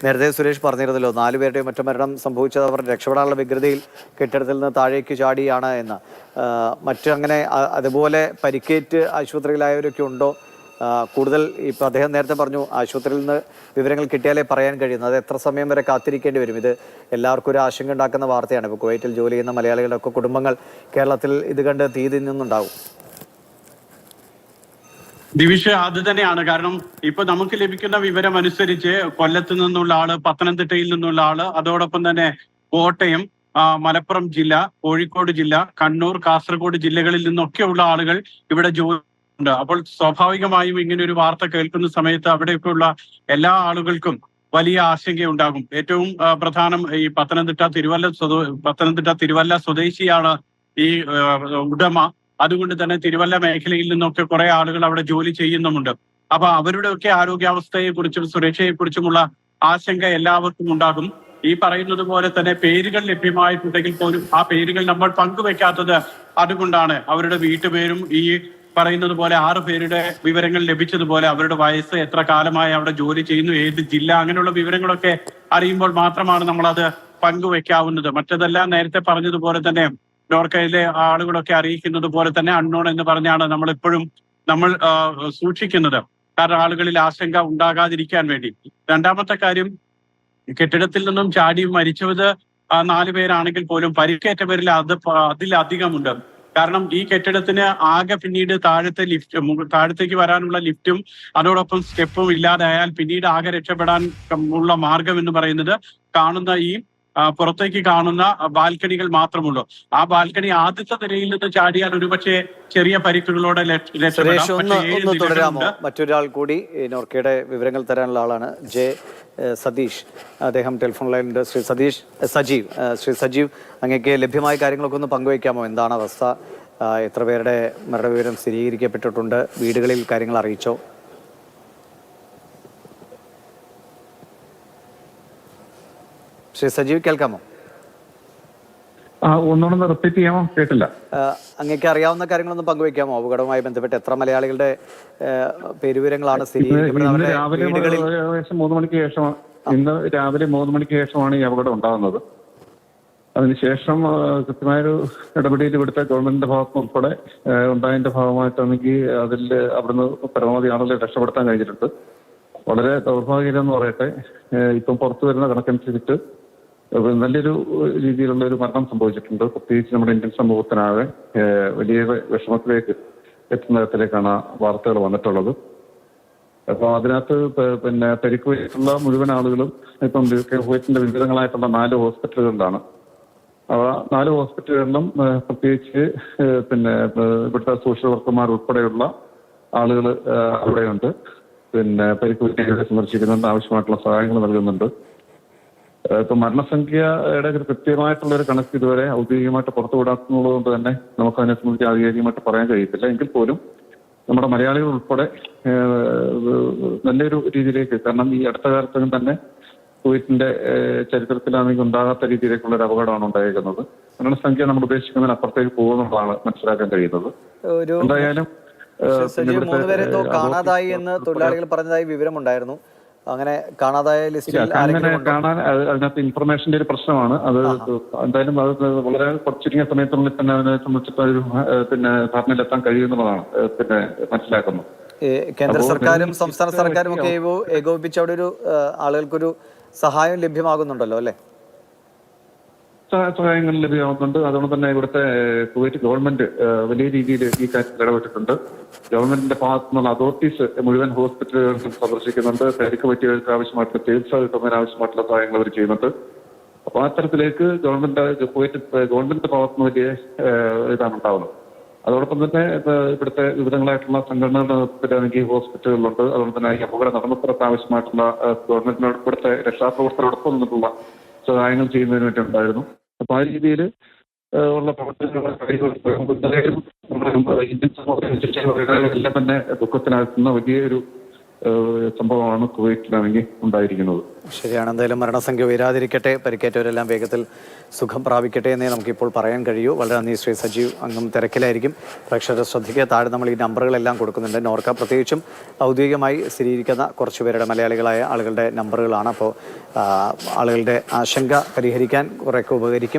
നേരത്തെ സുരേഷ് പറഞ്ഞിരുന്നല്ലോ 4 പേരുടെയും മറ്റു മരണം സംഭവിച്ചത് അവർ രക്ഷപ്പെടാനുള്ള വ്യഗ്രതയിൽ കെട്ടിടത്തിൽ നിന്ന് താഴേക്ക് ചാടിയാണ് എന്ന്. മറ്റങ്ങനെ അതുപോലെ പരിക്കേറ്റ് ആശുപത്രിയിലായവരൊക്കെ ഉണ്ടോ? കൂടുതൽ ഇപ്പം അദ്ദേഹം നേരത്തെ പറഞ്ഞു ആശുപത്രിയിൽ നിന്ന് വിവരങ്ങൾ കിട്ടിയാലേ പറയാൻ കഴിയുന്നു. അത് എത്ര സമയം വരെ കാത്തിരിക്കേണ്ടി വരും? ഇത് എല്ലാവർക്കും ഒരു ആശങ്ക ഉണ്ടാക്കുന്ന വാർത്തയാണ്. ഇപ്പോൾ കുവൈറ്റിൽ ജോലി ചെയ്യുന്ന മലയാളികളുടെ ഒക്കെ കുടുംബങ്ങൾ കേരളത്തിൽ ഇത് കണ്ട് തീ തിന്നുന്നുണ്ടാവും. ദിവിഷ്, അത് തന്നെയാണ്. കാരണം ഇപ്പൊ നമുക്ക് ലഭിക്കുന്ന വിവരം അനുസരിച്ച് കൊല്ലത്ത് നിന്നുള്ള ആള്, പത്തനംതിട്ടയിൽ നിന്നുള്ള ആള്, അതോടൊപ്പം തന്നെ കോട്ടയം, മലപ്പുറം ജില്ല, കോഴിക്കോട് ജില്ല, കണ്ണൂർ, കാസർഗോഡ് ജില്ലകളിൽ നിന്നൊക്കെയുള്ള ആളുകൾ ഇവിടെ ഉണ്ട്. അപ്പോൾ സ്വാഭാവികമായും ഇങ്ങനെ ഒരു വാർത്ത കേൾക്കുന്ന സമയത്ത് അവിടെയൊക്കെയുള്ള എല്ലാ ആളുകൾക്കും വലിയ ആശങ്കയുണ്ടാകും. ഏറ്റവും പ്രധാനം ഈ പത്തനംതിട്ട തിരുവല്ല സ്വദേശിയാണ് ഈ ഉടമ. അതുകൊണ്ട് തന്നെ തിരുവല്ല മേഖലയിൽ നിന്നൊക്കെ കുറെ ആളുകൾ അവിടെ ജോലി ചെയ്യുന്നുമുണ്ട്. അപ്പൊ അവരുടെയൊക്കെ ആരോഗ്യാവസ്ഥയെ കുറിച്ചും സുരക്ഷയെ കുറിച്ചുമുള്ള ആശങ്ക എല്ലാവർക്കും ഉണ്ടാകും. ഈ പറയുന്നത് പോലെ തന്നെ പേരുകൾ ലഭ്യമായിട്ടുണ്ടെങ്കിൽ പോലും ആ പേരുകൾ നമ്മൾ പങ്കുവെക്കാത്തത് അതുകൊണ്ടാണ്. അവരുടെ വീട്ടുപേരും ഈ പറയുന്നത് പോലെ 6 പേരുടെ വിവരങ്ങൾ ലഭിച്ചതുപോലെ അവരുടെ വയസ്സ്, എത്ര കാലമായി അവിടെ ജോലി ചെയ്യുന്നു, ഏത് ജില്ല, അങ്ങനെയുള്ള വിവരങ്ങളൊക്കെ അറിയുമ്പോൾ മാത്രമാണ് നമ്മൾ അത് പങ്കുവെക്കാവുന്നത്. മറ്റതെല്ലാം നേരത്തെ പറഞ്ഞതുപോലെ തന്നെ നോർക്കയിലെ ആളുകളൊക്കെ അറിയിക്കുന്നത് പോലെ തന്നെ അൺനോൺ എന്ന് പറഞ്ഞാണ് നമ്മൾ സൂക്ഷിക്കുന്നത്. കാരണം ആളുകളിൽ ആശങ്ക ഉണ്ടാകാതിരിക്കാൻ വേണ്ടി. രണ്ടാമത്തെ കാര്യം, കെട്ടിടത്തിൽ നിന്നും ചാടി മരിച്ചത് 4 പേരാണെങ്കിൽ പോലും പരിക്കേറ്റവരിൽ അതിലധികമുണ്ട്. കാരണം ഈ കെട്ടിടത്തിന് ആകെ പിന്നീട് താഴത്തേക്ക് വരാനുള്ള ലിഫ്റ്റും അതോടൊപ്പം സ്റ്റെപ്പും ഇല്ലാതായാൽ പിന്നീട് ആകെ രക്ഷപ്പെടാൻ ഉള്ള മാർഗം എന്ന് പറയുന്നത് കാണുന്ന ഈ പുറത്തേക്ക് കാണുന്ന ബാൽക്കണികൾ മാത്രമുള്ളൂ. ആ ബാൽക്കണി ആദ്യത്തെ നിലയിൽ നിന്ന് ചാടിയാൽ ഒരുപക്ഷെ ചെറിയ പരിക്കുകളോടെ തുടരാമോ? മറ്റൊരാൾ കൂടി നോർക്കയുടെ വിവരങ്ങൾ തരാനുള്ള ആളാണ് ജെ സതീഷ്. അദ്ദേഹം ടെലിഫോൺ ലൈനിലുണ്ട്. ശ്രീ സജീവ്, അങ്ങേക്ക് ലഭ്യമായ കാര്യങ്ങളൊക്കെ ഒന്ന് പങ്കുവയ്ക്കാമോ? എന്താണ് അവസ്ഥ? എത്ര പേരുടെ മരണവിവരം സ്ഥിരീകരിക്കപ്പെട്ടിട്ടുണ്ട്? വീടുകളിൽ കാര്യങ്ങൾ അറിയിച്ചോ? ശ്രീ സജീവ്, കേൾക്കാമോ? ഒന്നുകൂടെ റിപ്പീറ്റ് ചെയ്യാമോ? കേട്ടില്ല. അങ്ങേക്ക് അറിയാവുന്ന കാര്യങ്ങളൊന്ന് പങ്കുവയ്ക്കാമോ? അപകടവുമായി ബന്ധപ്പെട്ട് എത്ര മലയാളികളുടെ പേരുവിവരങ്ങളാണ് സ്ഥിരീകരിക്കപ്പെടുന്നത്? ഇന്ന് രാവിലെ 3 മണിക്ക് ശേഷമാണ് ഈ അപകടം ഉണ്ടാകുന്നത്. അതിനുശേഷം കൃത്യമായൊരു ഇടപെടൽ ഇവിടുത്തെ ഗവൺമെന്റിന്റെ ഭാഗത്തുനിന്ന് ഉൾപ്പെടെ ഉണ്ടായതിന്റെ ഭാഗമായിട്ടാണെങ്കിൽ അവിടുന്ന് പരമാവധി ആളുകളെ രക്ഷപ്പെടുത്താൻ കഴിഞ്ഞിട്ടുണ്ട്. വളരെ ദൗർഭാഗ്യം എന്ന് പറയട്ടെ, ഇപ്പം പുറത്തു വരുന്ന കണക്കനുസരിച്ചിട്ട് നല്ലൊരു രീതിയിലുള്ള ഒരു മരണം സംഭവിച്ചിട്ടുണ്ട്. പ്രത്യേകിച്ച് നമ്മുടെ ഇന്ത്യൻ സമൂഹത്തിനാകെ വലിയ വിഷമത്തിലേക്ക് എത്തുന്ന തരത്തിലേക്കാണ് വാർത്തകൾ വന്നിട്ടുള്ളത്. അപ്പോൾ അതിനകത്ത് പരിക്കുള്ള മുഴുവൻ ആളുകളും ഇപ്പം കുവൈറ്റിന്റെ വിവിധങ്ങളായിട്ടുള്ള 4 ഹോസ്പിറ്റലുകളിലാണ്. അവ 4 ഹോസ്പിറ്റലുകളിലും പ്രത്യേകിച്ച് ഇവിടുത്തെ സോഷ്യൽ വർക്കർമാർ ഉൾപ്പെടെയുള്ള ആളുകൾ അവിടെയുണ്ട്. പരിക്കുപറ്റിയവരെ സന്ദർശിക്കുന്നുണ്ട്, ആവശ്യമായിട്ടുള്ള സഹായങ്ങൾ നൽകുന്നുണ്ട്. ഇപ്പൊ മരണസംഖ്യയുടെ ഒരു കൃത്യമായിട്ടുള്ള ഒരു കണക്ക് ഇതുവരെ ഔദ്യോഗികമായിട്ട് പുറത്തുവിടാത്തുള്ളത് കൊണ്ട് തന്നെ നമുക്ക് അതിനെ സംബന്ധിച്ച് ഔദ്യോഗികമായിട്ട് പറയാൻ കഴിയത്തില്ല. എങ്കിൽ പോലും നമ്മുടെ മലയാളികൾ ഉൾപ്പെടെ നല്ലൊരു രീതിയിലേക്ക്, കാരണം ഈ അടുത്ത കാലത്തും തന്നെ കുവൈറ്റിന്റെ ചരിത്രത്തിലാണെങ്കിൽ ഉണ്ടാകാത്ത രീതിയിലേക്കുള്ള ഒരു അപകടമാണ് ഉണ്ടായിരിക്കുന്നത്. മരണസംഖ്യ നമ്മൾ ഉദ്ദേശിക്കുന്നതിന് അപ്പുറത്തേക്ക് പോകുന്നതാണ് മനസ്സിലാക്കാൻ കഴിയുന്നത്. എന്തായാലും 3 പേരെ കാണാതായി എന്ന് തൊഴിലാളികൾ പറഞ്ഞതായി വിവരമുണ്ടായിരുന്നു. അങ്ങനെ കാണാതായ ലിസ്റ്റിൽ അതിനകത്ത് ഇൻഫർമേഷന്റെ ഒരു പ്രശ്നമാണ്. അത് എന്തായാലും അത് വളരെ ചുരുങ്ങിയ സമയത്തിനുള്ളിൽ തന്നെ അതിനെ സംബന്ധിച്ചിട്ട് ഒരു ധാരണയിലെത്താൻ കഴിയുന്നതാണ് മനസ്സിലാക്കുന്നത്. കേന്ദ്ര സർക്കാരും സംസ്ഥാന സർക്കാരും ഒക്കെ ഏകോപിപ്പിച്ച് അവിടെ ഒരു ആളുകൾക്കൊരു സഹായം ലഭ്യമാകുന്നുണ്ടല്ലോ അല്ലെ? സഹായങ്ങൾ ലഭ്യമാകുന്നുണ്ട്. അതുകൊണ്ട് തന്നെ ഇവിടുത്തെ കുവൈറ്റ് ഗവൺമെന്റ് വലിയ രീതിയിൽ ഈ കാര്യത്തിൽ ഇടപെട്ടിട്ടുണ്ട്. ഗവൺമെന്റിന്റെ ഭാഗത്തു നിന്നുള്ള അതോറിറ്റീസ് മുഴുവൻ ഹോസ്പിറ്റലുകൾ സന്ദർശിക്കുന്നുണ്ട്. പരിക്ക് പറ്റിയവർക്ക് ആവശ്യമായിട്ടുള്ള ചികിത്സ കിട്ടുന്നതിന് ആവശ്യമായിട്ടുള്ള സഹായങ്ങൾ അവർ ചെയ്യുന്നുണ്ട്. അപ്പൊ ആ തരത്തിലേക്ക് ഗവൺമെന്റിന്റെ ഭാഗത്തുനിന്ന് വലിയ ഇതാണ് ഉണ്ടാവുന്നത്. അതോടൊപ്പം തന്നെ ഇവിടുത്തെ വിവിധങ്ങളായിട്ടുള്ള സംഘടനകളുടെ നേതൃത്വത്തിലാണെങ്കിൽ ഹോസ്പിറ്റലുകളുണ്ട്. അതുകൊണ്ട് തന്നെ ഈ അപകടം നടന്നപ്പുറത്ത് ആവശ്യമായിട്ടുള്ള ഗവൺമെന്റിനോട് ഇവിടുത്തെ രക്ഷാപ്രവർത്തകരോടൊപ്പം നിന്നുള്ള സഹായങ്ങൾ ചെയ്യുന്നതിന് വേണ്ടി ഉണ്ടായിരുന്നു. അപ്പൊ ആ രീതിയിൽ ഉള്ള പ്രവർത്തനങ്ങളെ ഇന്ത്യൻ സമൂഹത്തിനെല്ലാം തന്നെ ദുഃഖത്തിനകത്തുന്ന വലിയൊരു സംഭവമാണ് കുവൈറ്റിലാണെങ്കിൽ ഉണ്ടായിരിക്കുന്നത്. ശരിയാണ്. എന്തായാലും മരണസംഖ്യ ഉയരാതിരിക്കട്ടെ, പരിക്കേറ്റവരെല്ലാം വേഗത്തിൽ സുഖം പ്രാപിക്കട്ടെ എന്നേ നമുക്കിപ്പോൾ പറയാൻ കഴിയൂ. വളരെ നന്ദി ശ്രീ സജീവ്. അങ്ങും തിരക്കിലായിരിക്കും. പ്രേക്ഷകരുടെ ശ്രദ്ധിക്കുക, താഴെ നമ്മൾ ഈ നമ്പറുകളെല്ലാം കൊടുക്കുന്നുണ്ട്. നോർക്ക പ്രത്യേകിച്ചും ഔദ്യോഗികമായി സ്ഥിരീകരിക്കുന്ന കുറച്ചുപേരുടെ മലയാളികളായ ആളുകളുടെ നമ്പറുകളാണ്. അപ്പോൾ ആളുകളുടെ ആശങ്ക പരിഹരിക്കാൻ കുറേയൊക്കെ ഉപകരിക്കും.